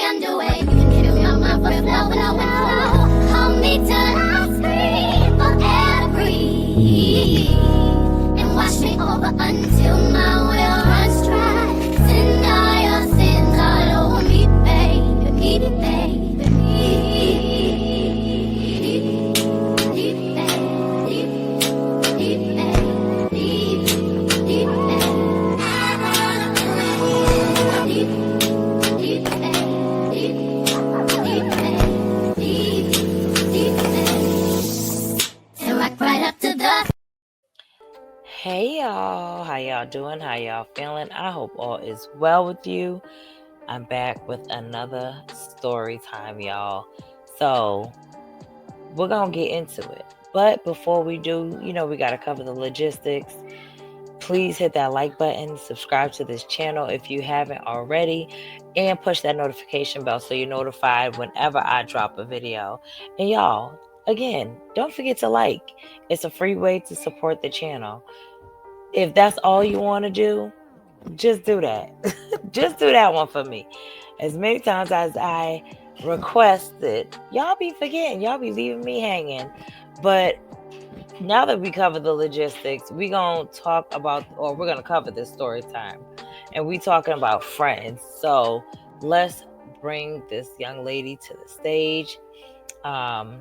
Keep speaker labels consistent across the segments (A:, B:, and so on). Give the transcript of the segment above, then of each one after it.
A: underway. You can kill my mind for flow when I flow. Hold me till I scream for every. And watch me over until my will runs dry. Send all your sins all over me, baby, baby,
B: Hey y'all, how y'all doing? How y'all feeling? I hope all is well with you. I'm back with another story time, y'all. So we're gonna get into it. But before we do, we gotta cover the logistics. Please hit that like button, subscribe to this channel if you haven't already, and push that notification bell so you're notified whenever I drop a video. And y'all, again, don't forget to like. It's a free way to support the channel. If that's all you want to do, just do that. Just do that one for me. As many times as I requested, y'all be forgetting. Y'all be leaving me hanging. But now that we cover the logistics, we're going to cover this story time. And we talking about friends. So let's bring this young lady to the stage. And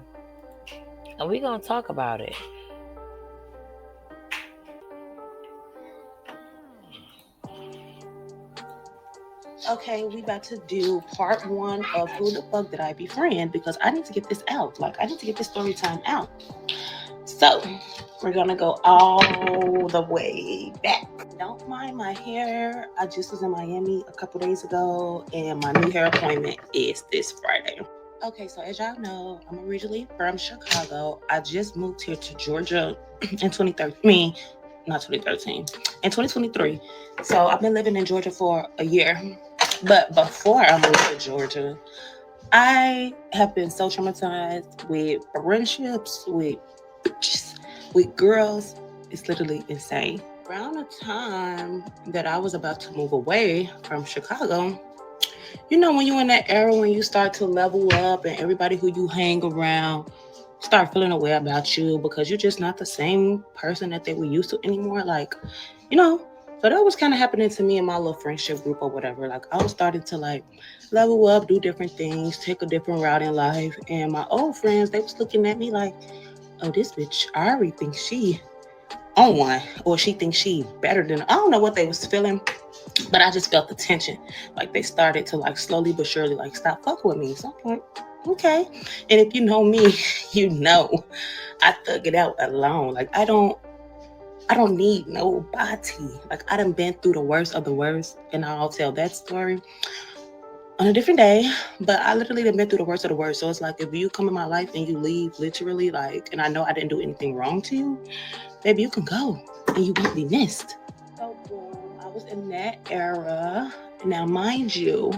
B: we're going to talk about it.
C: Okay, we about to do part 1 of Who the Fuck Did I Befriend, because I need to get this out. I need to get this story time out. So, we're gonna go all the way back. Don't mind my hair. I just was in Miami a couple days ago, and my new hair appointment is this Friday. Okay, so as y'all know, I'm originally from Chicago. I just moved here to Georgia in 2013. Not 2013. In 2023. So I've been living in Georgia for a year. But before I moved to Georgia, I have been so traumatized with friendships, with girls. It's literally insane. Around the time that I was about to move away from Chicago, when you're in that era when you start to level up and everybody who you hang around start feeling a way about you because you're just not the same person that they were used to anymore. So that was kind of happening to me in my little friendship group or whatever. I was starting to level up, do different things, take a different route in life. And my old friends, they was looking at me like, oh, this bitch Ari thinks she on one, or she thinks she better than, I don't know what they was feeling, but I just felt the tension. They started to slowly but surely stop fucking with me. So I'm like, okay. And if you know me, you know I thug it out alone. I don't need nobody. I done been through the worst of the worst, and I'll tell that story on a different day. But I literally done been through the worst of the worst. So it's if you come in my life and you leave literally, and I know I didn't do anything wrong to you, baby, you can go and you won't be missed. So boom, I was in that era. Now, mind you,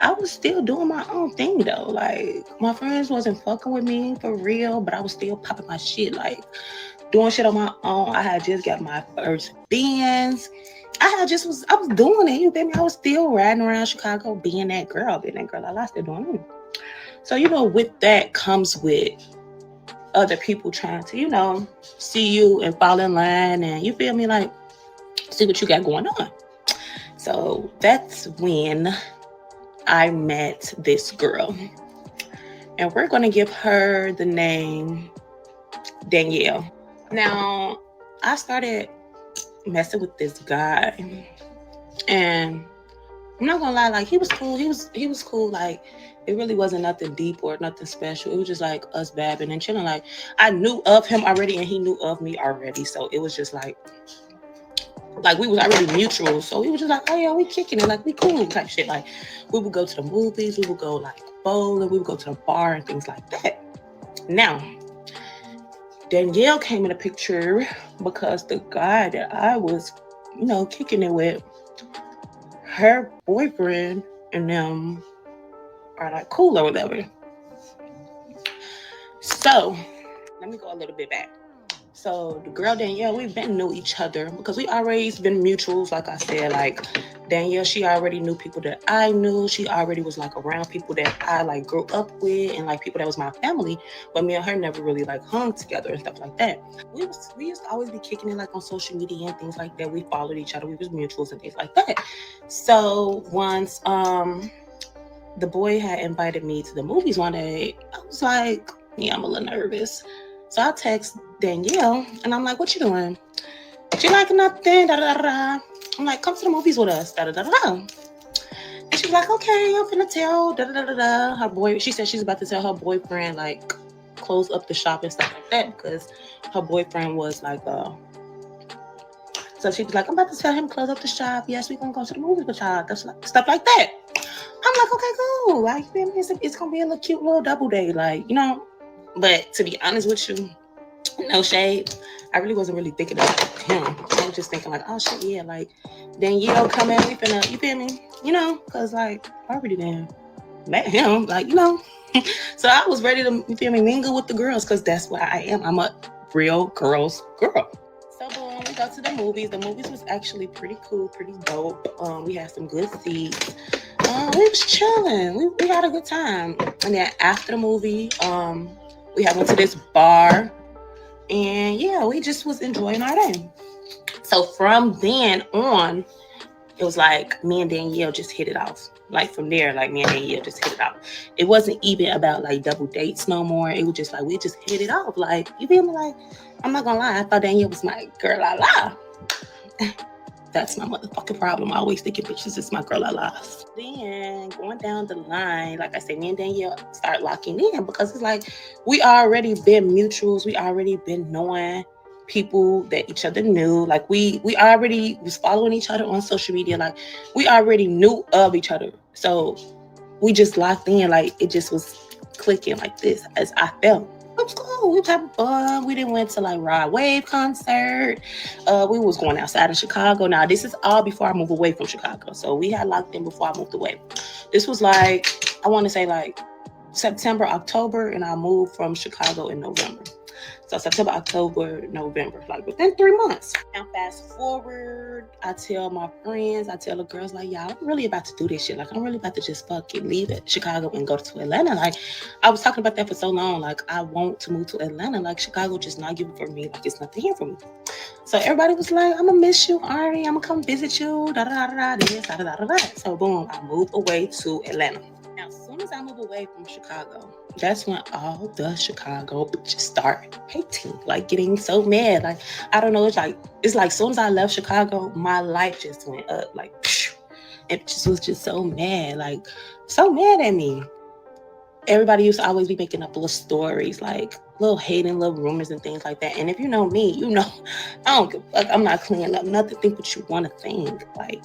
C: I was still doing my own thing though. My friends wasn't fucking with me for real, but I was still popping my shit, doing shit on my own. I had just got my first Benz. I was doing it. You feel me? I was still riding around Chicago, being that girl. I was still doing it. So, with that comes with other people trying to, see you and fall in line, and you feel me, see what you got going on. So that's when I met this girl, and we're going to give her the name Danielle. Now, I started messing with this guy, and I'm not gonna lie, he was cool. He was cool. It really wasn't nothing deep or nothing special. It was just us babbing and chilling. I knew of him already, and he knew of me already. So it was just we was already mutual. So we was just oh yeah, we kicking it, we cool type shit. We would go to the movies, we would go bowling, we would go to the bar and things like that. Now, Danielle came in the picture because the guy that I was, kicking it with, her boyfriend and them are cool or whatever. So let me go a little bit back. So the girl Danielle, we've been knew each other because we always been mutuals. Like I said, like Danielle, she already knew people that I knew. She already was like around people that I like grew up with and like people that was my family. But me and her never really like hung together and stuff like that. We used to always be kicking it like on social media and things like that. We followed each other. We was mutuals and things like that. So once the boy had invited me to the movies one day, I was like, yeah, I'm a little nervous. So I text Danielle and I'm like, what you doing? She like nothing, da da da da. I'm like, come to the movies with us, da da da da. And she's like, okay, I'm finna tell, da da da da da. Her boy, she said she's about to tell her boyfriend, like, close up the shop and stuff like that because her boyfriend was like, so she was like, I'm about to tell him close up the shop. Yes, we gonna go to the movies with y'all. That's like, stuff like that. I'm like, okay, cool. Like, it's gonna be a little cute little double day, like, you know. But to be honest with you, no shade. I really wasn't really thinking about him. I was just thinking like, oh shit, yeah, like Danielle coming, we finna, you feel me? You know, cause like I already done met him, like, you know. So I was ready to, you feel me, mingle with the girls, cause that's what I am. I'm a real girl's girl. So boom, we go to the movies. The movies was actually pretty cool, pretty dope. We had some good seats. We was chilling. We had a good time. And then after the movie, we had went to this bar. And yeah, we just was enjoying our day. So from then on, it was like me and Danielle just hit it off. Like from there, like me and Danielle just hit it off. It wasn't even about like double dates no more. It was just like we just hit it off. Like, you feel me? Like, I'm not gonna lie, I thought Danielle was my girl la la. That's my motherfucking problem. I always thinking bitches is my girl la la. Then going down the line, like I said, me and Danielle start locking in because it's like we already been mutuals. We already been knowing people that each other knew. Like we already was following each other on social media. Like we already knew of each other. So we just locked in. Like it just was clicking like this as I felt. It was cool. We was having fun. We didn't went to like Rod Wave concert. We was going outside of Chicago. Now this is all before I moved away from Chicago. So we had locked in before I moved away. This was like, I want to say like September, October, and I moved from Chicago in November. So September, October, November, like within 3 months. Now fast forward, I tell my friends, I tell the girls like, y'all, I'm really about to do this shit. Like I'm really about to just fucking leave it, Chicago and go to Atlanta. Like I was talking about that for so long. Like I want to move to Atlanta. Like Chicago just not giving for me. Like it's nothing here for me. So everybody was like, I'm gonna miss you, Ari. I'm gonna come visit you. Da da da da this, da da da da. So boom, I moved away to Atlanta. Now, as soon as I move away from Chicago, that's when all the Chicago bitches start hating, like getting so mad. Like, I don't know, it's like as soon as I left Chicago, my life just went up. Like, it just was just so mad, like so mad at me. Everybody used to always be making up little stories, like little hating, little rumors and things like that. And if you know me, you know I don't give a fuck. I'm not cleaning up nothing. Think what you want to think. Like,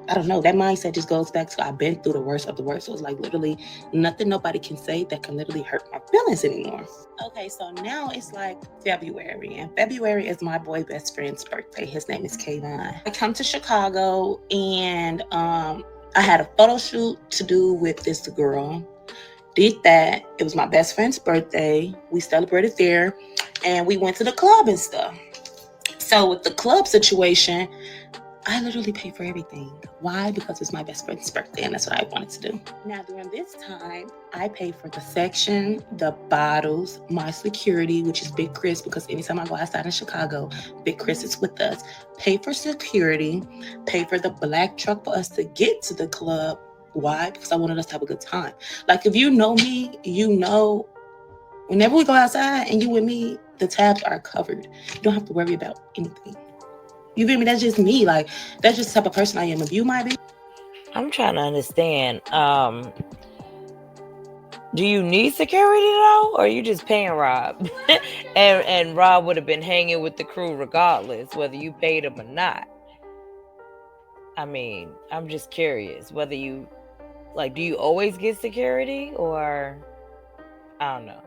C: I don't know. That mindset just goes back to I've been through the worst of the worst. So it's like literally nothing nobody can say that can literally hurt my feelings anymore. Okay, so now it's like February, and February is my boy best friend's birthday. His name is Kayvon. I come to Chicago, and I had a photo shoot to do with this girl. Did that. It was my best friend's birthday. We celebrated there, and we went to the club and stuff. So with the club situation, I literally pay for everything. Why? Because it's my best friend's birthday and that's what I wanted to do. Now, during this time, I pay for the section, the bottles, my security, which is Big Chris, because anytime I go outside in Chicago, Big Chris is with us. Pay for security, pay for the black truck for us to get to the club. Why? Because I wanted us to have a good time. Like, if you know me, you know, whenever we go outside and you with me, the tabs are covered. You don't have to worry about anything. You feel me? That's just me. Like, that's just the type of person I am. If you might be.
B: I'm trying to understand. Do you need security though, or are you just paying Rob? and Rob would have been hanging with the crew regardless, whether you paid him or not. I mean, I'm just curious whether you like. Do you always get security, or I don't know.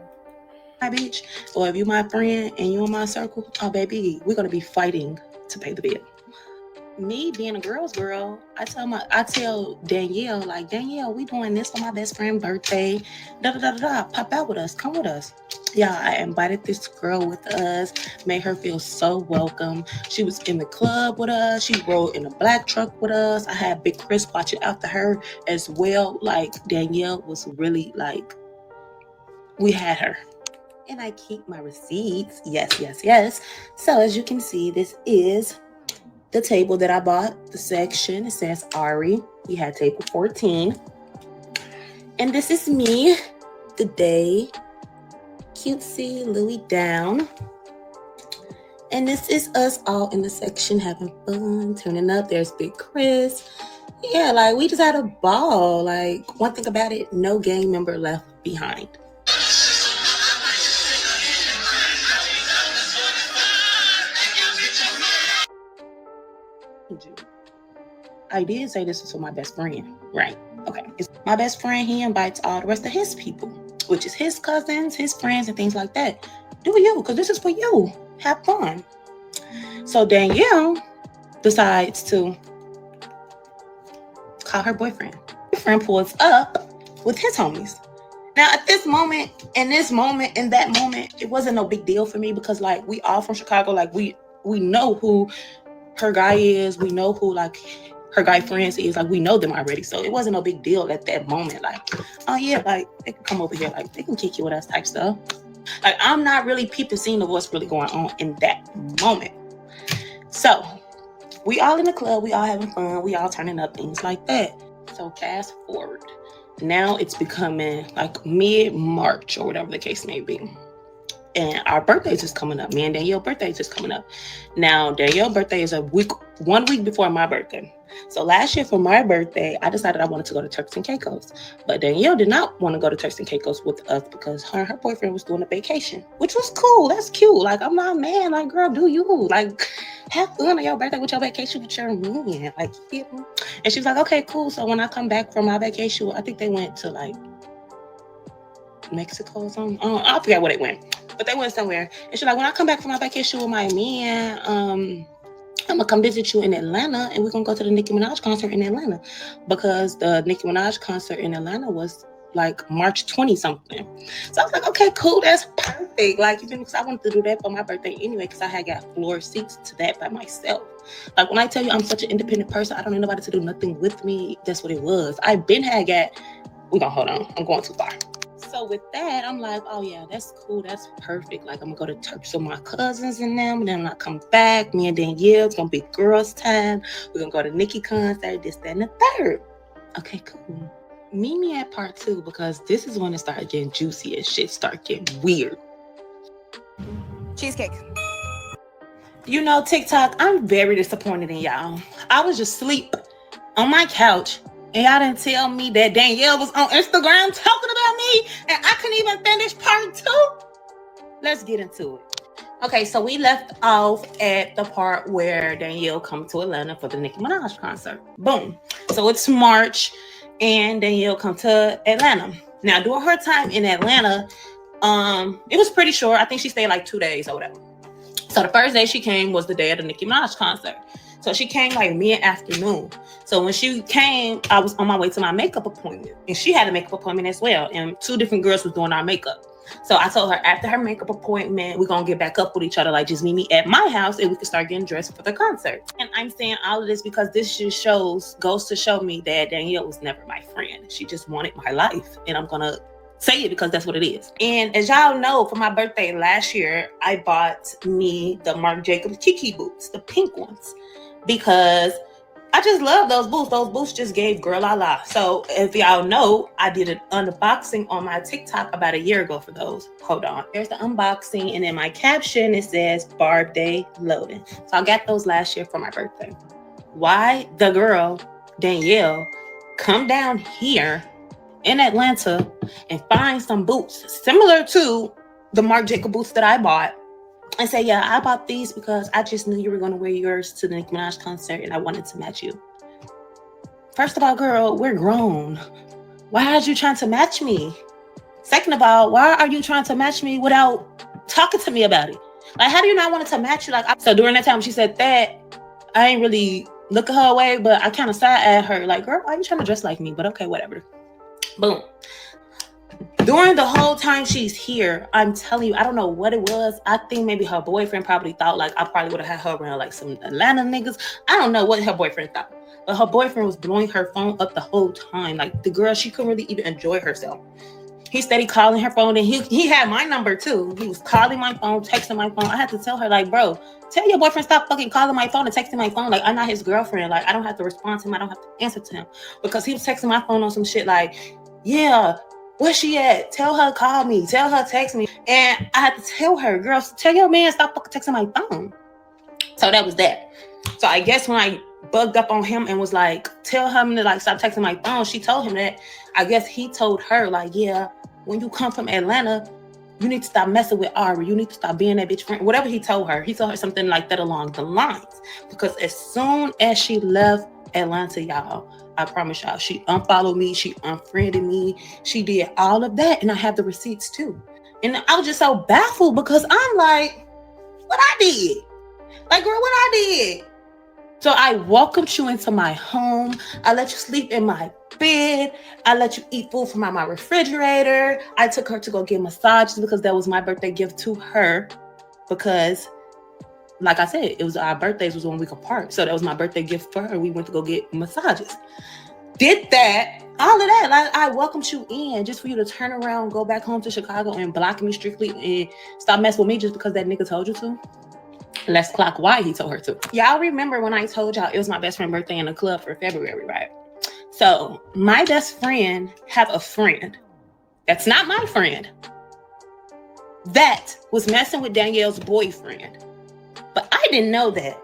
C: My bitch, or if you my friend and you in my circle, oh baby, we're gonna be fighting to pay the bill. me being a girl's girl, I tell Danielle, like, Danielle, we doing this for my best friend's birthday. Da da da da da. Pop out with us. Come with us. Yeah, I invited this girl with us, made her feel so welcome. She was in the club with us. She rode in a black truck with us. I had Big Chris watching after her as well. Like, Danielle was really like, we had her. And I keep my receipts. Yes, yes, yes. So as you can see, this is the table that I bought. The section, it says Ari. We had table 14. And this is me, the day. Cutesy Louis down. And this is us all in the section having fun, turning up. There's Big Chris. Yeah, like, we just had a ball. Like, one thing about it, no gang member left behind. I did say this was for my best friend, right? Okay. It's my best friend, he invites all the rest of his people, which is his cousins, his friends, and things like that. Do you, because this is for you. Have fun. So Danielle decides to call her boyfriend. Boyfriend pulls up with his homies. Now, at this moment, in that moment, it wasn't no big deal for me because, like, we all from Chicago. Like, we know who her guy is. We know who, like, her guy friends is. Like, we know them already. So it wasn't no big deal at that moment. Like, oh, yeah, like, they can come over here. Like, they can kick you with us type stuff. Like, I'm not really peeping, seeing of what's really going on in that moment. So, we all in the club. We all having fun. We all turning up, things like that. So, fast forward. Now it's becoming like mid-March or whatever the case may be. And our birthdays is coming up. Me and Danielle's birthday is just coming up. Now, Danielle's birthday is 1 week before my birthday. So last year for my birthday, I decided I wanted to go to Turks and Caicos. But Danielle did not want to go to Turks and Caicos with us because her and her boyfriend was doing a vacation, which was cool. That's cute. Like, I'm not mad. Like, girl, do you? Like, have fun on your birthday with your vacation with your man. Like, you know? And she was like, okay, cool. So when I come back from my vacation, I think they went to, like, Mexico or something. I forget where they went. But they went somewhere. And she's like, when I come back from my vacation with my man, I'm going to come visit you in Atlanta, and we're going to go to the Nicki Minaj concert in Atlanta. Because the Nicki Minaj concert in Atlanta was like March 20-something. So I was like, okay, cool, that's perfect. Like, you know, because I wanted to do that for my birthday anyway, because I had got floor seats to that by myself. Like, when I tell you I'm such an independent person, I don't need nobody to do nothing with me. That's what it was. I been had got, we're going to hold on. I'm going too far. So with that, I'm like, oh yeah, that's cool. That's perfect. Like, I'm going to go to Turks with my cousins and them. And then when I come back, me and Danielle, it's going to be girls' time. We're going to go to Nicki concert, this, that, and the third. Okay, cool. Meet me at part 2 because this is when it started getting juicy and shit start getting weird.
D: Cheesecake.
C: You know, TikTok, I'm very disappointed in y'all. I was just asleep on my couch. And y'all didn't tell me that Danielle was on Instagram talking about me and I couldn't even finish part 2. Let's get into it. Okay, so we left off at the part where Danielle come to Atlanta for the Nicki Minaj concert. Boom. So it's March and Danielle come to Atlanta. Now, during her time in Atlanta, it was pretty short. I think she stayed like 2 days or whatever. So the first day she came was the day of the Nicki Minaj concert. So she came like mid-afternoon. So when she came, I was on my way to my makeup appointment. And she had a makeup appointment as well. And 2 different girls was doing our makeup. So I told her after her makeup appointment, we're going to get back up with each other. Like, just meet me at my house and we can start getting dressed for the concert. And I'm saying all of this because this just goes to show me that Danielle was never my friend. She just wanted my life. And I'm going to say it because that's what it is. And as y'all know, for my birthday last year, I bought me the Marc Jacobs Kiki boots, the pink ones. Because I just love those boots. Those boots just gave girl la la. So if y'all know, I did an unboxing on my TikTok about a year ago for those. Hold on. There's the unboxing. And in my caption, it says Barb Day Loading. So I got those last year for my birthday. Why the girl, Danielle, come down here in Atlanta and find some boots similar to the Marc Jacobs boots that I bought? And say, yeah, I bought these because I just knew you were going to wear yours to the Nicki Minaj concert and I wanted to match you. First of all, girl, we're grown. Why are you trying to match me? Second of all, why are you trying to match me without talking to me about it? Like, how do you not want to match you? So during that time she said that, I ain't really look at her way, but I kind of side at her like, girl, why are you trying to dress like me? But okay, whatever. Boom. During the whole time she's here, I'm telling you, I don't know what it was. I think maybe her boyfriend probably thought like I probably would have had her around like some Atlanta niggas. I don't know what her boyfriend thought. But her boyfriend was blowing her phone up the whole time. Like the girl, she couldn't really even enjoy herself. He steady calling her phone, and he had my number too. He was calling my phone, texting my phone. I had to tell her like, bro, tell your boyfriend stop fucking calling my phone and texting my phone. Like, I'm not his girlfriend. Like, I don't have to respond to him. I don't have to answer to him. Because he was texting my phone on some shit like, yeah, where's she at? Tell her call me. Tell her text me. And I had to tell her, girl, tell your man stop fucking texting my phone. So that was that. So I guess when I bugged up on him and was like, tell him to like stop texting my phone, she told him that. I guess he told her like, yeah, when you come from Atlanta, you need to stop messing with Ari. You need to stop being that bitch friend. Whatever he told her something like that along the lines. Because as soon as she left Atlanta, y'all, I promise y'all, she unfollowed me. She unfriended me. She did all of that. And I have the receipts too. And I was just so baffled because I'm like, what I did? Like, girl, what I did? So I welcomed you into my home. I let you sleep in my bed. I let you eat food from my refrigerator. I took her to go get massages because that was my birthday gift to her. Because, like I said, it was our birthdays was 1 week apart. So that was my birthday gift for her. We went to go get massages. Did that. All of that. Like, I welcomed you in just for you to turn around, go back home to Chicago and block me strictly and stop messing with me just because that nigga told you to. Let's clock why he told her to. Y'all remember when I told y'all it was my best friend's birthday in the club for February, right? So my best friend have a friend that's not my friend that was messing with Danielle's boyfriend. But I didn't know that.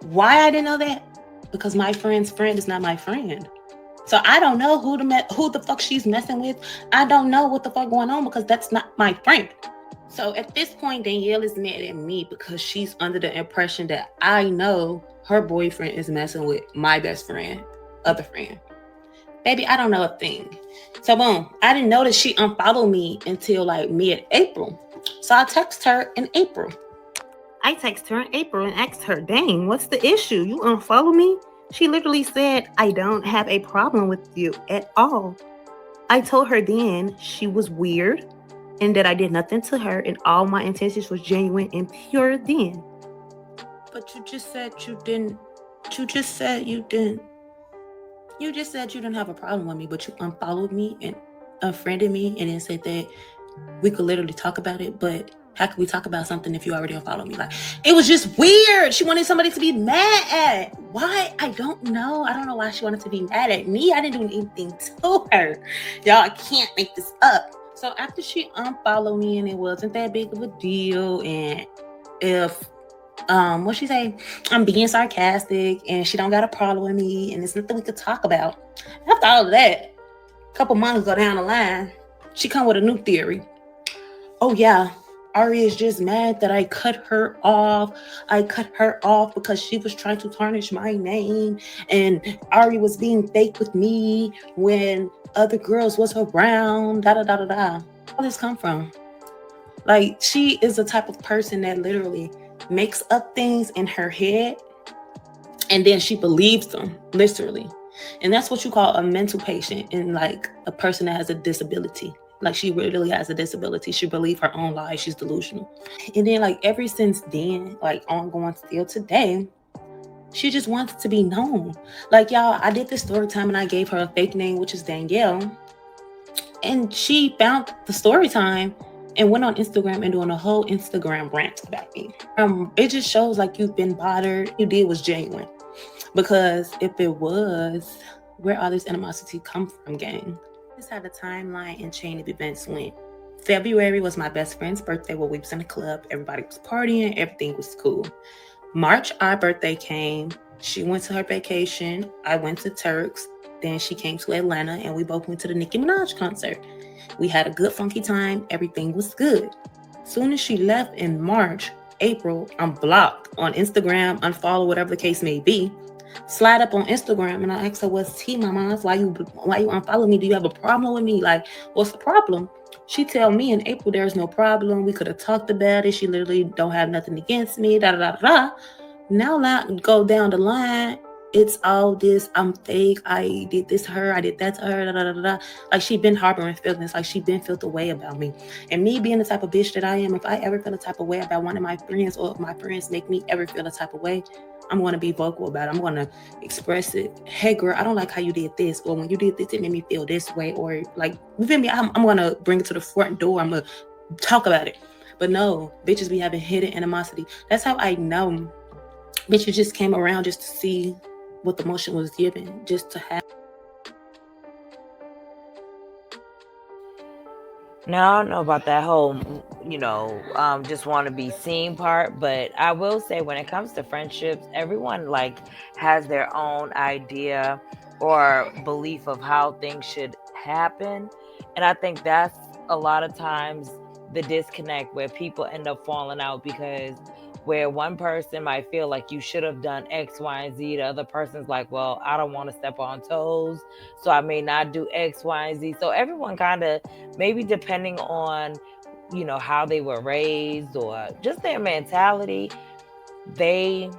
C: Why I didn't know that? Because my friend's friend is not my friend. So I don't know who the fuck she's messing with. I don't know what the fuck going on because that's not my friend. So at this point, Danielle is mad at me because she's under the impression that I know her boyfriend is messing with my best friend, other friend. Baby, I don't know a thing. So boom, I didn't notice she unfollowed me until like mid-April. So I text her in April. I text her in April and asked her, dang, what's the issue? You unfollow me? She literally said, I don't have a problem with you at all. I told her then she was weird and that I did nothing to her and all my intentions was genuine and pure then. But you just said you didn't. You just said you didn't. You just said you didn't have a problem with me, but you unfollowed me and unfriended me and then said that we could literally talk about it, but how could we talk about something if you already unfollowed me? Like, it was just weird. She wanted somebody to be mad at. Why? I don't know. I don't know why she wanted to be mad at me. I didn't do anything to her. Y'all, I can't make this up. So after she unfollowed me and it wasn't that big of a deal, and if what she say, I'm being sarcastic and she don't got a problem with me and it's nothing we could talk about. After all of that, a couple months go down the line, she come with a new theory. Oh yeah, Ari is just mad that I cut her off. I cut her off because she was trying to tarnish my name, and Ari was being fake with me when other girls was around. Da da da da da. Where did this come from? Like, she is the type of person that literally makes up things in her head and then she believes them, literally. And that's what you call a mental patient and like a person that has a disability. Like, she really has a disability. She believes her own lies. She's delusional. And then like ever since then, like ongoing still today, she just wants to be known. Like, y'all, I did this story time and I gave her a fake name, which is Danielle. And she found the story time and went on Instagram and doing a whole Instagram rant about me. It just shows like you've been bothered. You did was genuine. Because if it was, where all this animosity come from, gang? Just how the timeline and chain of events went. February was my best friend's birthday where we was in a club. Everybody was partying. Everything was cool. March, our birthday came. She went to her vacation. I went to Turks. Then she came to Atlanta and we both went to the Nicki Minaj concert. We had a good funky time. Everything was good. Soon as she left in March, April, I'm blocked on Instagram, unfollow, whatever the case may be. Slide up on Instagram and I asked her, what's tea, mama? Why you unfollow me? Do you have a problem with me? Like, what's the problem? She tell me in April there's no problem. We could have talked about it. She literally don't have nothing against me. Da da da da. Now go down the line. it's all this, I'm fake, I did this to her, I did that to her, da, da, da, da, da. Like she been harboring feelings, like she been felt away about me. And me being the type of bitch that I am, if I ever feel a type of way about one of my friends, or if my friends make me ever feel a type of way, I'm gonna be vocal about it. I'm gonna express it. Hey girl, I don't like how you did this, or when you did this, it made me feel this way, or like you feel me? I'm gonna bring it to the front door. I'm gonna talk about it. But no, bitches be having hidden animosity. That's how I know bitches just came around just to see what the motion was given, just to have.
B: Now, I don't know about that whole, just want to be seen part, but I will say when it comes to friendships, everyone like has their own idea or belief of how things should happen. And I think that's a lot of times the disconnect where people end up falling out because where one person might feel like you should have done X, Y, and Z, the other person's like, well, I don't want to step on toes, so I may not do X, Y, and Z. So everyone kind of maybe depending on how they were raised or just their mentality, they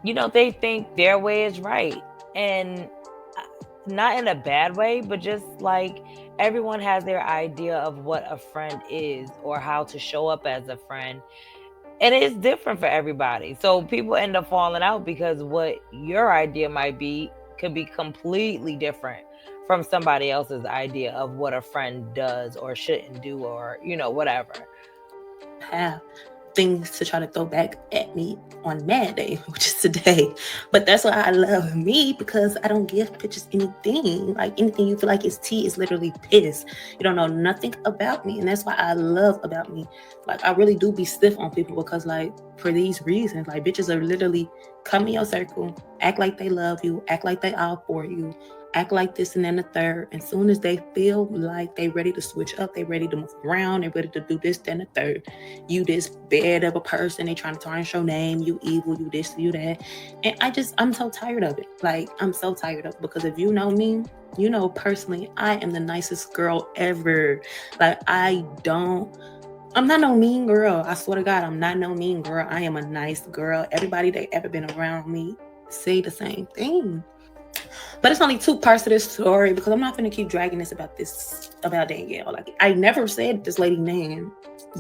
B: they think their way is right. And not in a bad way, but just like everyone has their idea of what a friend is or how to show up as a friend, and it's different for everybody. So people end up falling out because what your idea might be could be completely different from somebody else's idea of what a friend does or shouldn't do, or whatever.
C: Have things to try to throw back at me on Mad Day, which is today. But that's why I love me, because I don't give bitches anything. Like anything you feel like is tea is literally piss. You don't know nothing about me. And that's why I love about me. Like I really do be stiff on people because like for these reasons, like bitches are literally come in your circle, act like they love you, act like they all for you, act like this and then the third. And soon as they feel like they ready to switch up, they ready to move around, they ready to do this, then the third. You this bad of a person, they trying to tarnish your name, you evil, you this, you that. And I'm so tired of it. Like I'm so tired of it because if you know me, you know personally, I am the nicest girl ever. Like I'm not no mean girl. I swear to God, I'm not no mean girl. I am a nice girl. Everybody that ever been around me say the same thing. But it's only two parts of this story because I'm not gonna keep dragging this about Danielle. Like I never said this lady name.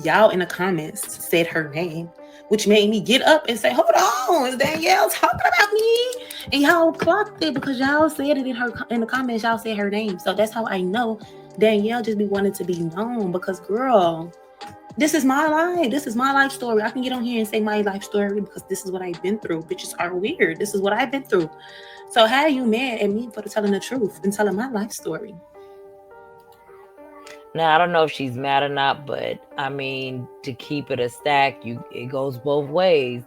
C: Y'all in the comments said her name, which made me get up and say, "Hold on, is Danielle talking about me?" And y'all clocked it because y'all said it in the comments. Y'all said her name, so that's how I know Danielle just be wanting to be known. Because girl, this is my life. This is my life story. I can get on here and say my life story because this is what I've been through. Bitches are weird. This is what I've been through. So how are you mad at me for telling the truth and telling my life story?
B: Now I don't know if she's mad or not, but I mean, to keep it a stack, it goes both ways.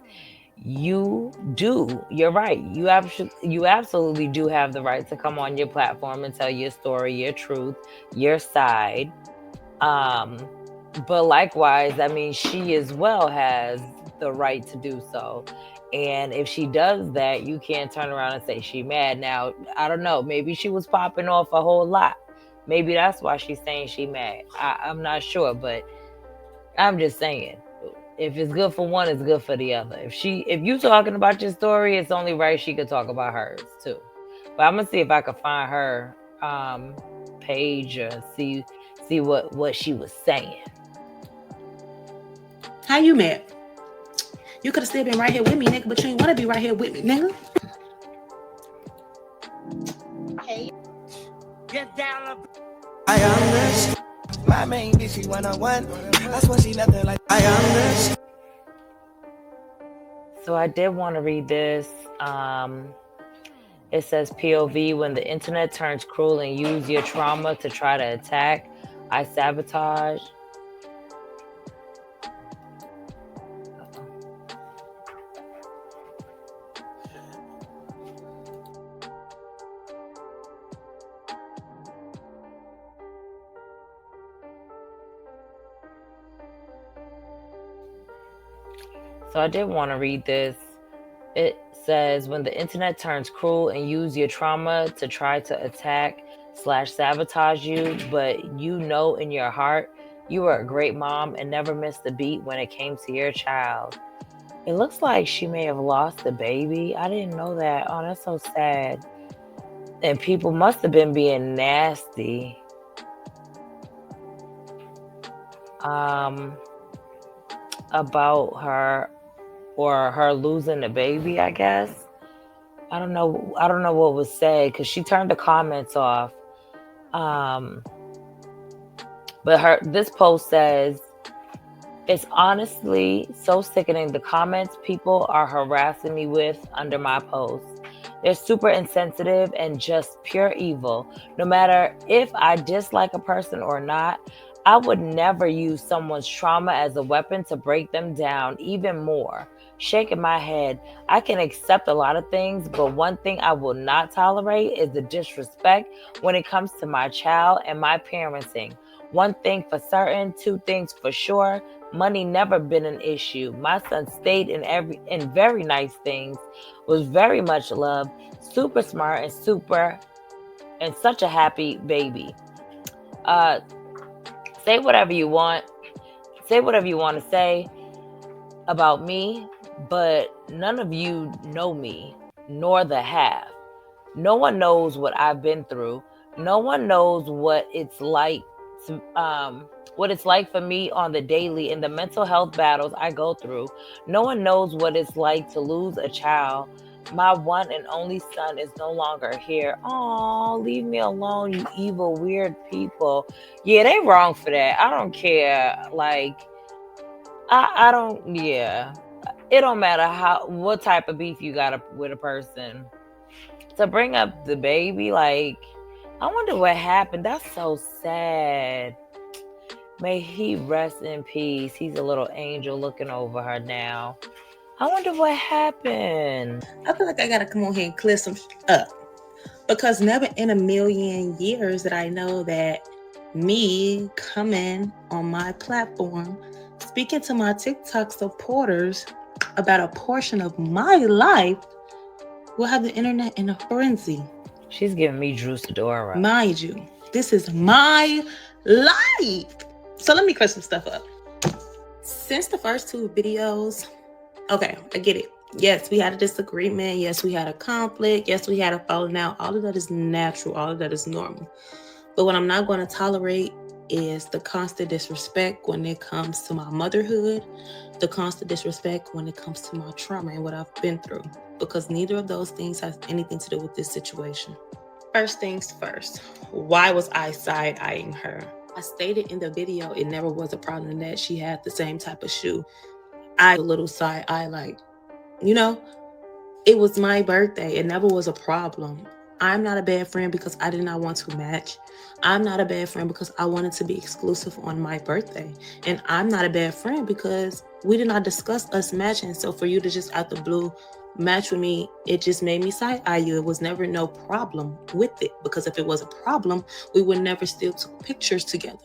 B: You're right, you absolutely do have the right to come on your platform and tell your story, your truth, your side. um but likewise, I mean, she as well has the right to do so. And if she does that, you can't turn around and say she mad. Now I don't know, maybe she was popping off a whole lot. Maybe that's why she's saying she mad. I'm not sure, but I'm just saying, if it's good for one, it's good for the other. If you talking about your story, it's only right she could talk about hers too. But I'm gonna see if I could find her page or see what she was saying.
C: How you mad? You could have still been right here with me, nigga, but you ain't want to be right here with me, nigga.
D: Get down. I am this. My main bitch, she 101. That's what she nothing like. I am this.
B: So I did want to read this. It says POV: when the internet turns cruel and use your trauma to try to attack, I sabotage. So I did want to read this. It says, when the internet turns cruel and use your trauma to try to attack slash sabotage you, but you know in your heart you were a great mom and never missed a beat when it came to your child. It looks like she may have lost the baby. I didn't know that. Oh, that's so sad. And people must have been being nasty. Um, about her or her losing the baby, I guess. I don't know. I don't know what was said because she turned the comments off. Um, but this post says, "It's honestly so sickening. The comments people are harassing me with under my posts. They're super insensitive and just pure evil. No matter if I dislike a person or not, I would never use someone's trauma as a weapon to break them down even more. Shaking my head. I can accept a lot of things, but one thing I will not tolerate is the disrespect when it comes to my child and my parenting. One thing for certain, two things for sure. Money never been an issue. My son stayed in very nice things, was very much loved, super smart and such a happy baby. Uh, say whatever you want. Say whatever you want to say about me, but none of you know me, nor the half. No one knows what I've been through. No one knows what it's like to what it's like for me on the daily in the mental health battles I go through. No one knows what it's like to lose a child. My one and only son is no longer here. Oh, leave me alone, you evil, weird people. Yeah, they wrong for that. I don't care. Like, I don't. Yeah, it don't matter what type of beef you got with a person to bring up the baby. Like, I wonder what happened. That's so sad. May he rest in peace. He's a little angel looking over her now. I wonder what happened.
C: I feel like I gotta come on here and clear some up, because never in a million years did I know that me coming on my platform, speaking to my TikTok supporters about a portion of my life, will have the internet in a frenzy.
B: She's giving me Drew Sidora.
C: Mind you, this is my life. So let me clear some stuff up. Since the first two videos, okay, I get it. Yes, we had a disagreement. Yes, we had a conflict. Yes, we had a falling out. All of that is natural. All of that is normal. But what I'm not going to tolerate is the constant disrespect when it comes to my motherhood, the constant disrespect when it comes to my trauma and what I've been through, because neither of those things has anything to do with this situation. First things first, why was I side-eyeing her? I stated in the video it never was a problem that she had the same type of shoe. I a little side eye, like, you know, it was my birthday. It never was a problem. I'm not a bad friend because I did not want to match. I'm not a bad friend because I wanted to be exclusive on my birthday. And I'm not a bad friend because we did not discuss us matching. So for you to just out the blue match with me, it just made me side eye you. It was never no problem with it, because if it was a problem, we would never still took pictures together.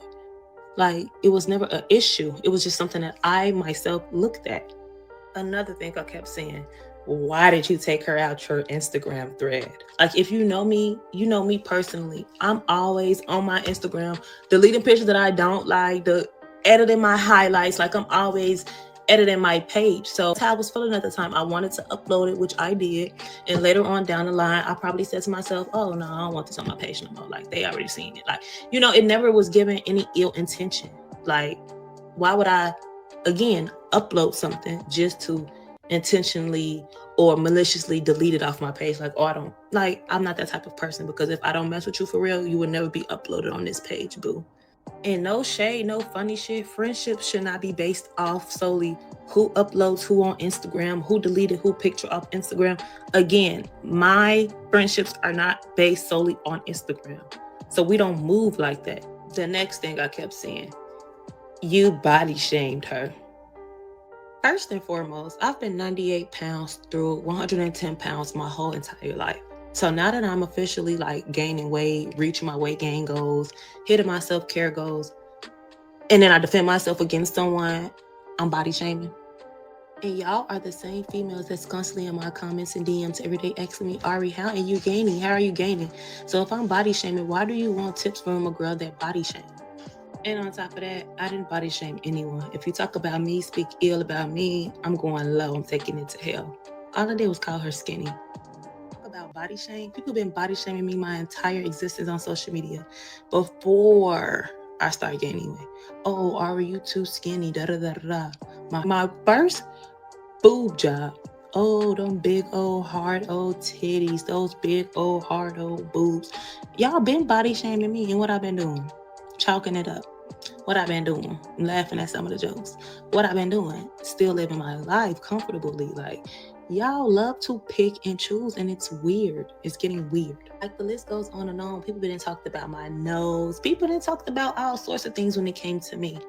C: Like, it was never an issue. It was just something that I myself looked at. Another thing I kept saying, why did you take her out your Instagram thread? Like, if you know me personally. I'm always on my Instagram, deleting pictures that I don't like, editing my highlights. Like, I'm always editing my page. So that's how I was feeling at the time. I wanted to upload it, which I did. And later on down the line, I probably said to myself, oh no, I don't want this on my page no more. Like, they already seen it. Like, it never was given any ill intention. Like, why would I, again, upload something just to intentionally or maliciously delete it off my page? Like, oh, I'm not that type of person, because if I don't mess with you for real, you would never be uploaded on this page, boo. And no shade, no funny shit. Friendships should not be based off solely who uploads who on Instagram, who deleted who picture off Instagram. Again, my friendships are not based solely on Instagram. So we don't move like that. The next thing I kept saying, you body shamed her. First and foremost, I've been 98 pounds through 110 pounds my whole entire life. So now that I'm officially like gaining weight, reaching my weight gain goals, hitting my self-care goals, and then I defend myself against someone, I'm body shaming. And y'all are the same females that's constantly in my comments and DMs every day asking me, Ari, how are you gaining? How are you gaining? So if I'm body shaming, why do you want tips from a girl that body shames? And on top of that, I didn't body shame anyone. If you talk about me, speak ill about me, I'm going low. I'm taking it to hell. All I did was call her skinny. About body shame, people been body shaming me my entire existence on social media before I started gaining weight. Oh, are you too skinny? Da da da da. My first boob job. Oh, them big old hard old titties, those big old hard old boobs. Y'all been body shaming me, and what I've been doing? Chalking it up. What I've been doing? Laughing at some of the jokes. What I've been doing? Still living my life comfortably. Like, y'all love to pick and choose, and it's weird. It's getting weird. Like, the list goes on and on. People didn't talk about my nose. People didn't talk about all sorts of things when it came to me.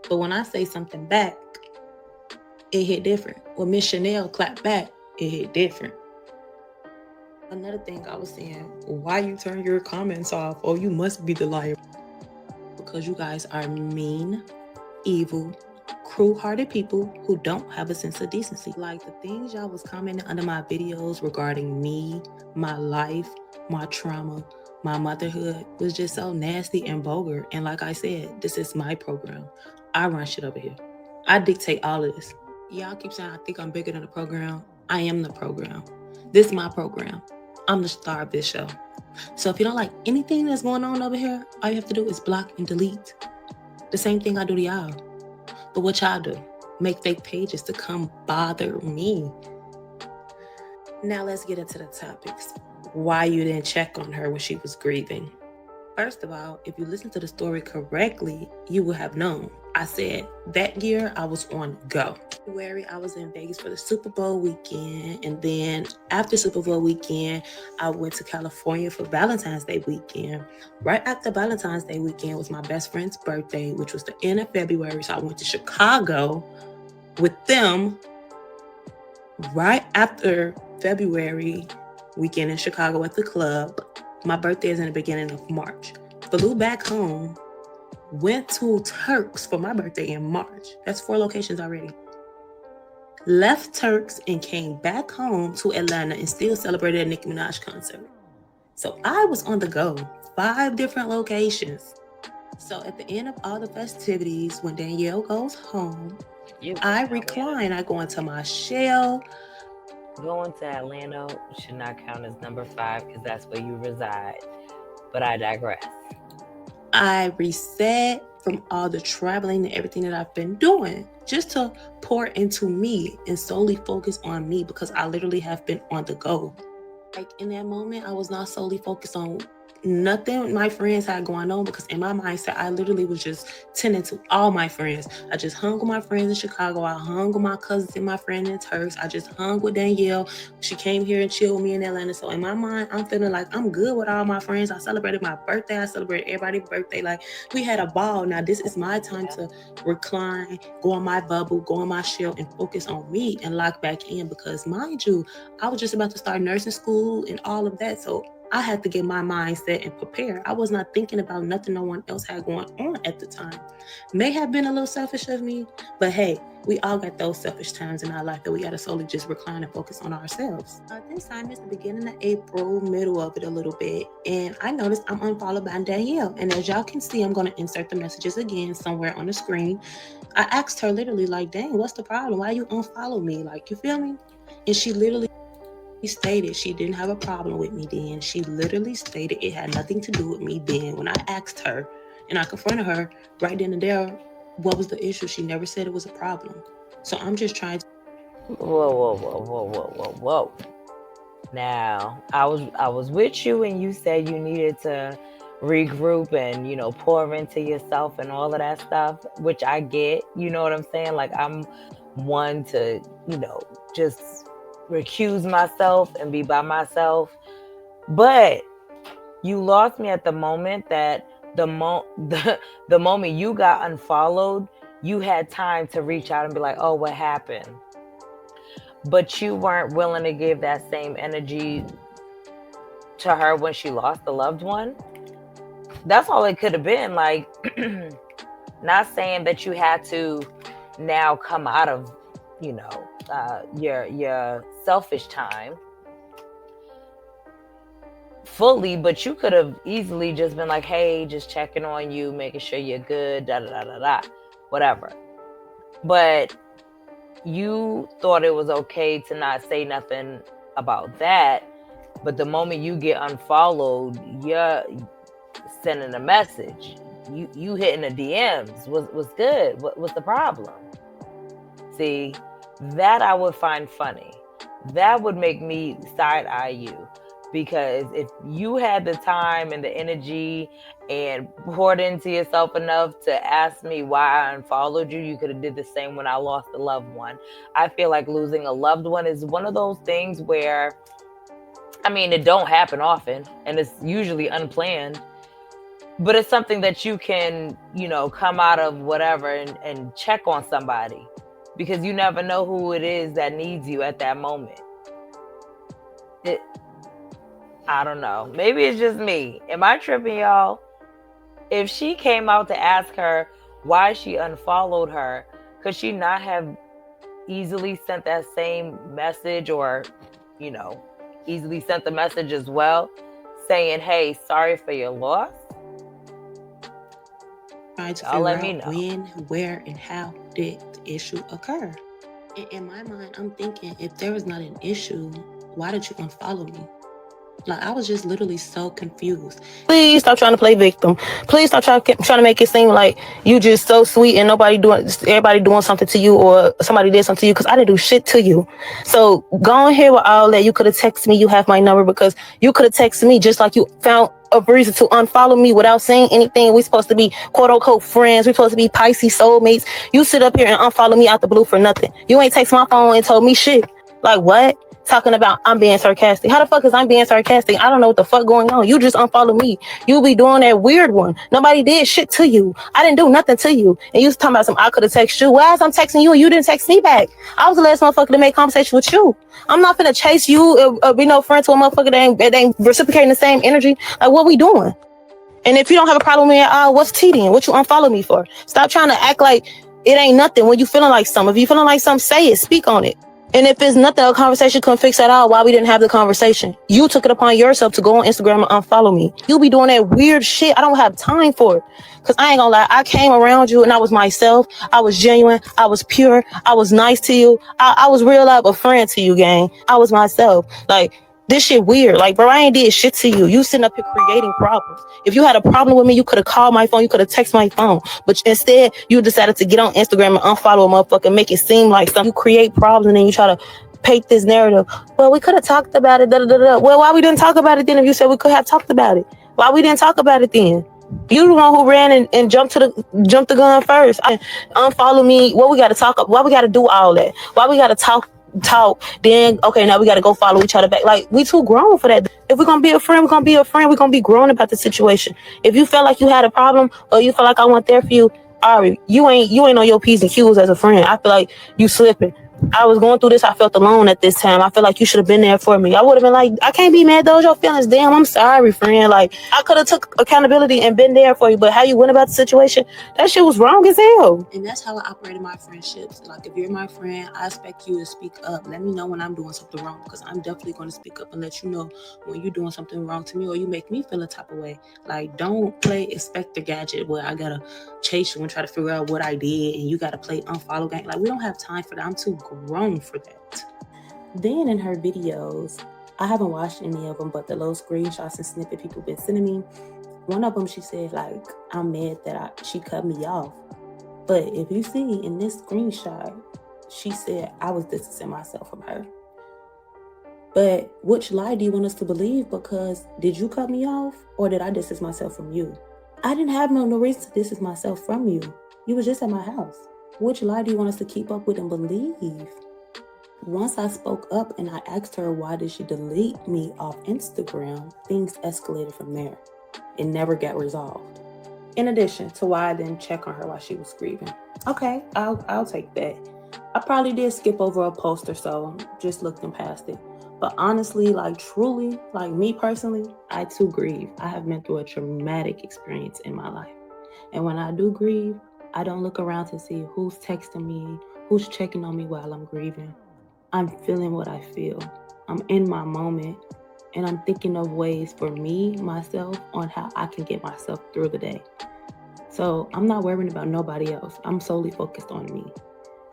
C: But when I say something back, it hit different. When Miss Chanel clapped back, it hit different. Another thing I was saying, why you turn your comments off? Oh, you must be the liar. Because you guys are mean, evil, cruel-hearted people who don't have a sense of decency. Like, the things y'all was commenting under my videos regarding me, my life, my trauma, my motherhood was just so nasty and vulgar. And like I said, this is my program. I run shit over here. I dictate all of this. Y'all keep saying I think I'm bigger than the program. I am the program. This is my program. I'm the star of this show. So if you don't like anything that's going on over here, all you have to do is block and delete. The same thing I do to y'all. But what y'all do? Make fake pages to come bother me. Now let's get into the topics. Why you didn't check on her when she was grieving. First of all, if you listen to the story correctly, you would have known. I said that year I was on go. February, I was in Vegas for the Super Bowl weekend. And then after Super Bowl weekend, I went to California for Valentine's Day weekend. Right after Valentine's Day weekend was my best friend's birthday, which was the end of February. So I went to Chicago with them right after February weekend in Chicago at the club. My birthday is in the beginning of March. Flew back home, went to Turks for my birthday in March. That's 4 locations already. Left Turks and came back home to Atlanta and still celebrated a Nicki Minaj concert. So I was on the go, 5 different locations. So at the end of all the festivities, when Danielle goes home, I recline. I go into my shell.
B: Going to Atlanta should not count as number 5 because that's where you reside. But I digress.
C: I reset from all the traveling and everything that I've been doing just to pour into me and solely focus on me, because I literally have been on the go. Like, in that moment, I was not solely focused on nothing my friends had going on, because in my mindset, I literally was just tending to all my friends. I just hung with my friends in Chicago. I hung with my cousins and my friend in Turks. I just hung with Danielle. She came here and chilled with me in Atlanta. So in my mind, I'm feeling like I'm good with all my friends. I celebrated my birthday. I celebrated everybody's birthday. Like, we had a ball. Now this is my time to recline, go on my bubble, go on my shell, and focus on me and lock back in, because mind you, I was just about to start nursing school and all of that. So I had to get my mindset and prepare. I was not thinking about nothing no one else had going on at the time. May have been a little selfish of me, but hey, we all got those selfish times in our life that we got to solely just recline and focus on ourselves. This time is the beginning of April, middle of it a little bit, and I noticed I'm unfollowed by Danielle. And as y'all can see, I'm going to insert the messages again somewhere on the screen. I asked her literally, like, dang, what's the problem? Why you unfollow me? Like, you feel me? And she literally stated she didn't have a problem with me then. She literally stated it had nothing to do with me then. When I asked her and I confronted her right then and there, what was the issue? She never said it was a problem. So I'm just trying to...
B: Whoa. Now, I was with you and you said you needed to regroup and, pour into yourself and all of that stuff, which I get, you know what I'm saying? Like, I'm one to, just recuse myself and be by myself. But you lost me at the moment that the moment you got unfollowed, you had time to reach out and be like, oh, what happened? But you weren't willing to give that same energy to her when she lost a loved one. That's all it could have been. Like, not saying that you had to now come out of, your selfish time. fully, but you could have easily just been like, hey, just checking on you, making sure you're good, da da da da da, whatever. But you thought it was okay to not say nothing about that. But the moment you get unfollowed, you're sending a message. You hitting the DMs. Was good. What's the problem? See, that I would find funny. That would make me side eye you. Because if you had the time and the energy and poured into yourself enough to ask me why I unfollowed you, you could have did the same when I lost a loved one. I feel like losing a loved one is one of those things where, I mean, it don't happen often and it's usually unplanned, but it's something that you can, come out of whatever and check on somebody, because you never know who it is that needs you at that moment. It, I don't know. Maybe it's just me. Am I tripping, y'all? If she came out to ask her why she unfollowed her, could she not have easily sent that same message, or, easily sent the message as well, saying, hey, sorry for your loss?
C: Trying to
B: Y'all
C: figure
B: let me
C: out
B: know.
C: when, where, and how did the issue occur. In my mind, I'm thinking, if there was not an issue, why did you unfollow me? Like, I was just literally so confused.
E: Please stop trying to play victim. Please stop trying to make it seem like you just so sweet and everybody doing something to you, or somebody did something to you, because I didn't do shit to you. So go on here with all that. You could have texted me. You have my number, because you could have texted me just like you found a reason to unfollow me without saying anything. We supposed to be quote unquote friends. We supposed to be Pisces soulmates. You sit up here and unfollow me out the blue for nothing. You ain't text my phone and told me shit. Like what? Talking about I'm being sarcastic. How the fuck is I'm being sarcastic? I don't know what the fuck going on. You just unfollow me. You be doing that weird one. Nobody did shit to you. I didn't do nothing to you. And you was talking about some I could have texted you. Why is I'm texting you and you didn't text me back? I was the last motherfucker to make conversation with you. I'm not finna chase you or be no friend to a motherfucker that ain't reciprocating the same energy. Like what we doing? And if you don't have a problem with me at all, what's T then? What you unfollow me for? Stop trying to act like it ain't nothing when you feeling like something. If you feeling like something, say it. Speak on it. And if it's nothing a conversation couldn't fix at all, why we didn't have the conversation? You took it upon yourself to go on Instagram and unfollow me. You be doing that weird shit. I don't have time for it. Because I ain't gonna lie, I came around you and I was myself. I was genuine. I was pure. I was nice to you. I was real life a friend to you, gang. I was myself. Like, this shit weird. Like, bro, I ain't did shit to you. You sitting up here creating problems. If you had a problem with me, you could have called my phone. You could have texted my phone. But instead, you decided to get on Instagram and unfollow a motherfucker, make it seem like something. You create problems and then you try to paint this narrative. Well, we could have talked about it. Da, da, da, da. Well, why we didn't talk about it then if you said we could have talked about it? Why we didn't talk about it then? You the one who ran and jumped the gun first. Unfollow me. What we got to talk? Why we got to do all that? Why we got to talk? Then okay, now we got to go follow each other back. Like, we too grown for that. If we're gonna be a friend, we're gonna be a friend. We're gonna be grown about the situation. If you felt like you had a problem or you felt like I wasn't there for you, Ari, you ain't on your P's and Q's as a friend. I feel like you slipping. I was going through this. I felt alone at this time. I feel like you should have been there for me. I would have been like, I can't be mad. Those your feelings. Damn, I'm sorry, friend. Like, I could have took accountability and been there for you. But how you went about the situation, that shit was wrong as hell.
C: And that's how I operate in my friendships. Like, if you're my friend, I expect you to speak up. Let me know when I'm doing something wrong, because I'm definitely going to speak up and let you know when you're doing something wrong to me or you make me feel a type of way. Like, don't play Inspector Gadget where I got to chase you and try to figure out what I did and you got to play unfollow game. Like, we don't have time for that. I'm too grown for that. Then in her videos, I haven't watched any of them, but the little screenshots and snippet people been sending me, one of them she said, like, I'm mad that she cut me off. But if you see in this screenshot, she said I was distancing myself from her. But which lie do you want us to believe? Because did you cut me off or did I distance myself from you? I didn't have no reason to distance myself from you. You was just at my house. Which lie do you want us to keep up with and believe? Once I spoke up and I asked her why did she delete me off Instagram, things escalated from there. It never got resolved. In addition to why I didn't check on her while she was grieving. Okay, I'll take that. I probably did skip over a post or so, just looking past it. But honestly, like truly, like me personally, I too grieve. I have been through a traumatic experience in my life. And when I do grieve, I don't look around to see who's texting me, who's checking on me while I'm grieving. I'm feeling what I feel. I'm in my moment.
E: And I'm thinking of ways for me, myself, on how I can get myself through the day. So I'm not worrying about nobody else. I'm solely focused on me.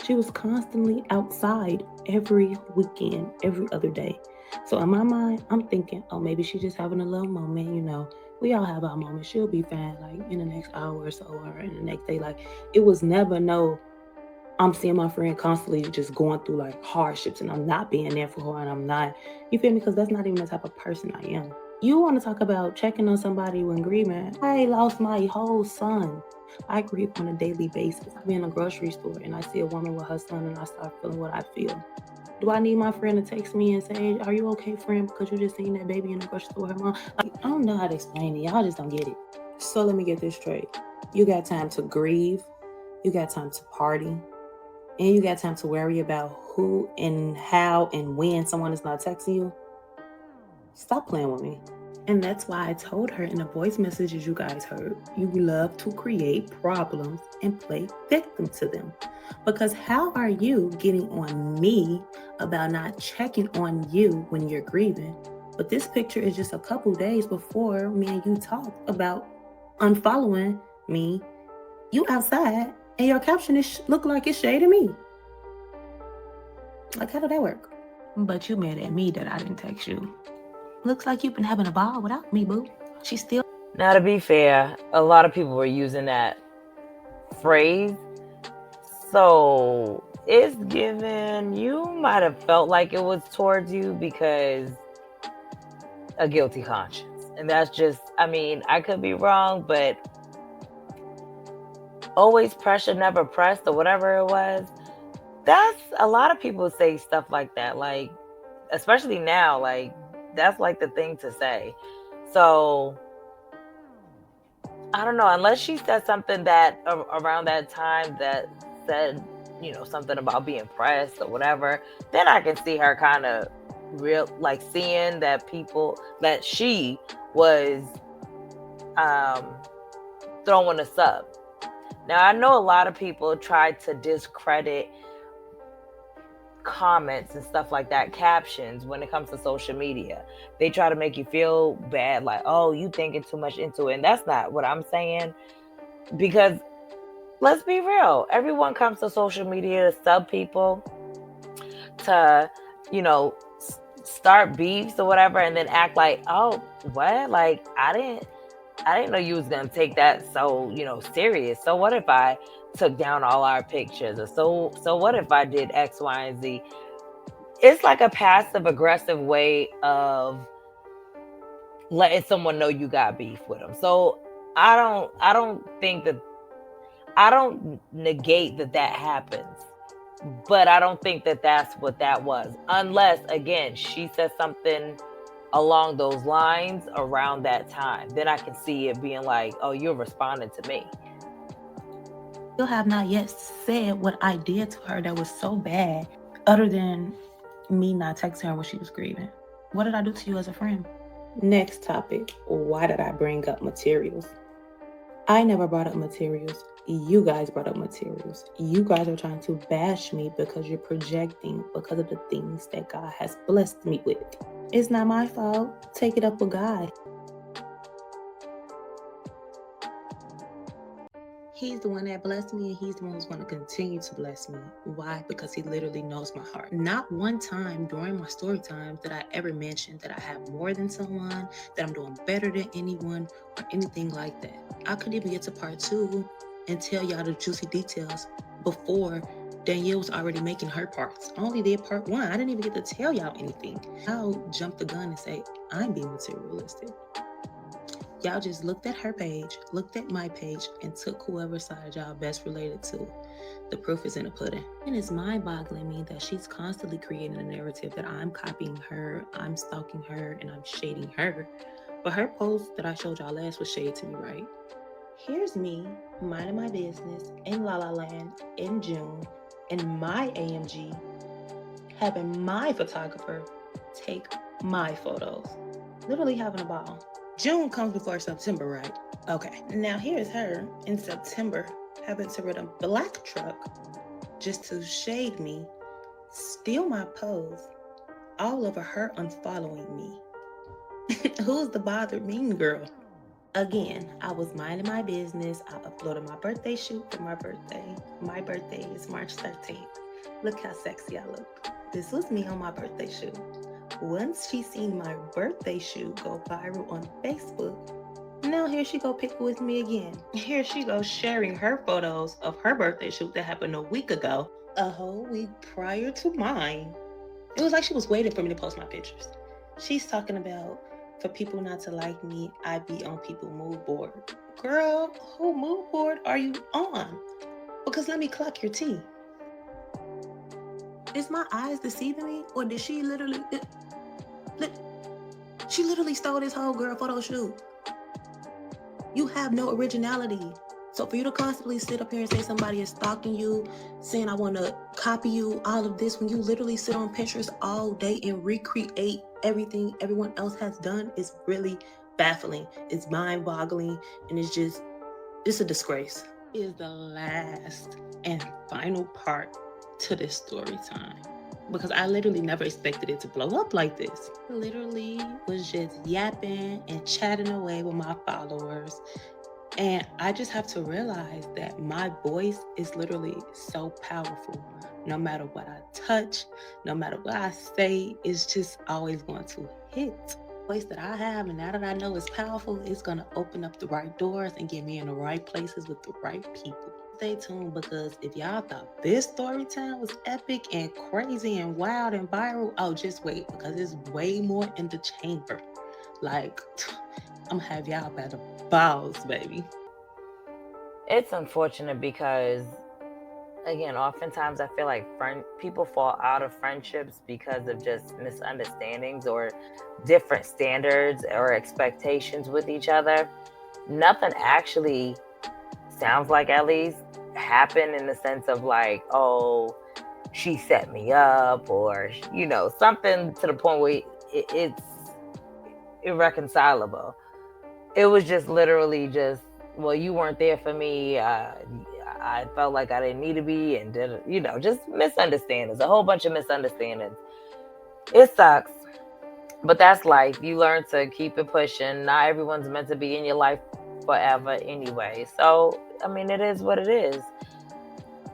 E: She was constantly outside every weekend, every other day. So in my mind, I'm thinking, oh, maybe she's just having a little moment, you know. We all have our moments. She'll be fine, like in the next hour or so, or in the next day. Like it was never no, I'm seeing my friend constantly just going through like hardships and I'm not being there for her and I'm not, you feel me? Because that's not even the type of person I am. You want to talk about checking on somebody when grieving? I lost my whole son. I grieve on a daily basis. I be in a grocery store and I see a woman with her son and I start feeling what I feel. Do I need my friend to text me and say, are you okay, friend? Because you just seen that baby in the grocery store with her mom. Like, I don't know how to explain it. Y'all just don't get it. So let me get this straight. You got time to grieve. You got time to party. And you got time to worry about who and how and when someone is not texting you. Stop playing with me. And that's why I told her in the voice messages you guys heard, you love to create problems and play victim to them. Because how are you getting on me about not checking on you when you're grieving? But this picture is just a couple days before me and you talked about unfollowing me. You outside and your caption is look like it's shading me. Like, how did that work? But you mad at me that I didn't text you. Looks like you've been having a ball without me, boo. She still.
B: Now, to be fair, a lot of people were using that phrase. So it's given, you might have felt like it was towards you because a guilty conscience. And that's just, I mean, I could be wrong, but always pressure, never pressed, or whatever it was. That's a lot of people say stuff like that. Like, especially now, like, that's like the thing to say. So I don't know, unless she said something that around that time that said, you know, something about being pressed or whatever, then I can see her kind of real, like seeing that people, that she was throwing us up. Now, I know a lot of people tried to discredit comments and stuff like that, captions, when it comes to social media. They try to make you feel bad, like, oh, you thinking too much into it. And that's not what I'm saying, because let's be real, everyone comes to social media to sub people, to, you know, start beefs or whatever, and then act like, oh, what, like I didn't know you was gonna take that so, you know, serious. So what if I took down all our pictures? Or so what if I did X, Y, and Z? It's like a passive aggressive way of letting someone know you got beef with them. So I don't think that, I don't negate that happens, but I don't think that that's what that was. Unless, again, she said something along those lines around that time, then I can see it being like, oh, you're responding to me.
E: Still have not yet said what I did to her that was so bad, other than me not texting her when she was grieving. What did I do to you as a friend? Next topic, why did I bring up materials? I never brought up materials. You guys brought up materials. You guys are trying to bash me because you're projecting because of the things that God has blessed me with. It's not my fault. Take it up with God. He's the one that blessed me, and he's the one who's going to continue to bless me. Why? Because he literally knows my heart. Not one time during my story times did I ever mention that I have more than someone, that I'm doing better than anyone, or anything like that. I couldn't even get to part 2 and tell y'all the juicy details before Danielle was already making her parts. I only did part 1. I didn't even get to tell y'all anything. I'll jump the gun and say, I'm being materialistic. Y'all just looked at her page, looked at my page, and took whoever side y'all best related to. The proof is in the pudding. And it's mind-boggling me that she's constantly creating a narrative that I'm copying her, I'm stalking her, and I'm shading her. But her post that I showed y'all last was shade to me, right? Here's me, minding my business, in La La Land, in June, in my AMG, having my photographer take my photos. Literally having a ball. June comes before September, right? Okay. Now here's her in September having to rent a black truck just to shade me, steal my pose, all over her unfollowing me.
C: Who's the bothered mean girl? Again, I was minding my business. I uploaded my birthday shoot for my birthday. My birthday is March 13th. Look how sexy I look. This was me on my birthday shoot. Once she seen my birthday shoot go viral on Facebook, now here she go pick with me again. Here she goes sharing her photos of her birthday shoot that happened a week ago, a whole week prior to mine. It was like she was waiting for me to post my pictures. She's talking about, for people not to like me, I be on people mood board. Girl, who mood board are you on? Because let me clock your tea. Is my eyes deceiving me? Or did she literally... She literally stole this whole girl photo shoot. You have no originality. So for you to constantly sit up here and say somebody is stalking you, saying I want to copy you, all of this, when you literally sit on Pinterest all day and recreate everything everyone else has done, is really baffling. It's mind-boggling, and it's a disgrace. It is the last and final part to this story time, because I literally never expected it to blow up like this. I literally was just yapping and chatting away with my followers. And I just have to realize that my voice is literally so powerful. No matter what I touch, no matter what I say, it's just always going to hit. The voice that I have, and now that I know it's powerful, it's going to open up the right doors and get me in the right places with the right people. Stay tuned, because if y'all thought this story time was epic and crazy and wild and viral, oh, just wait, because there's way more in the chamber. Like, I'm gonna have y'all by the balls, baby.
B: It's unfortunate because, again, oftentimes I feel like people fall out of friendships because of just misunderstandings or different standards or expectations with each other. Nothing actually sounds like, at least, happened in the sense of like, oh, she set me up, or, you know, something to the point where it's irreconcilable. It was just literally just, well, you weren't there for me. I felt like I didn't need to be, and you know, just misunderstandings, a whole bunch of misunderstandings. It sucks, but that's life. You learn to keep it pushing. Not everyone's meant to be in your life forever anyway. So, I mean, it is what it is.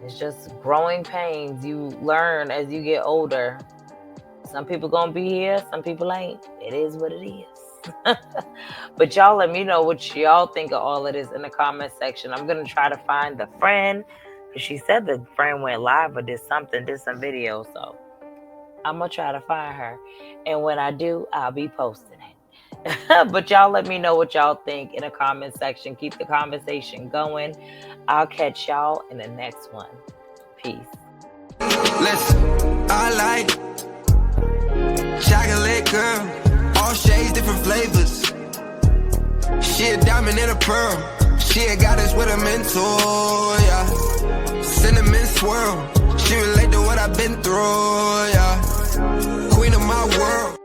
B: It's just growing pains. You learn as you get older. Some people gonna be here, some people ain't. It is what it is. But y'all let me know what y'all think of all of this in the comment section. I'm gonna try to find the friend, because she said the friend went live or did some video, so I'm gonna try to find her, and when I do, I'll be posting it. But y'all let me know what y'all think in the comment section. Keep the conversation going. I'll catch y'all in the next one. Peace.
D: Listen, I like chocolate girl. All shades, different flavors. She a diamond and a pearl. She a goddess with a mentor, yeah. Cinnamon swirl. She relate to what I've been through, yeah. Queen of my world.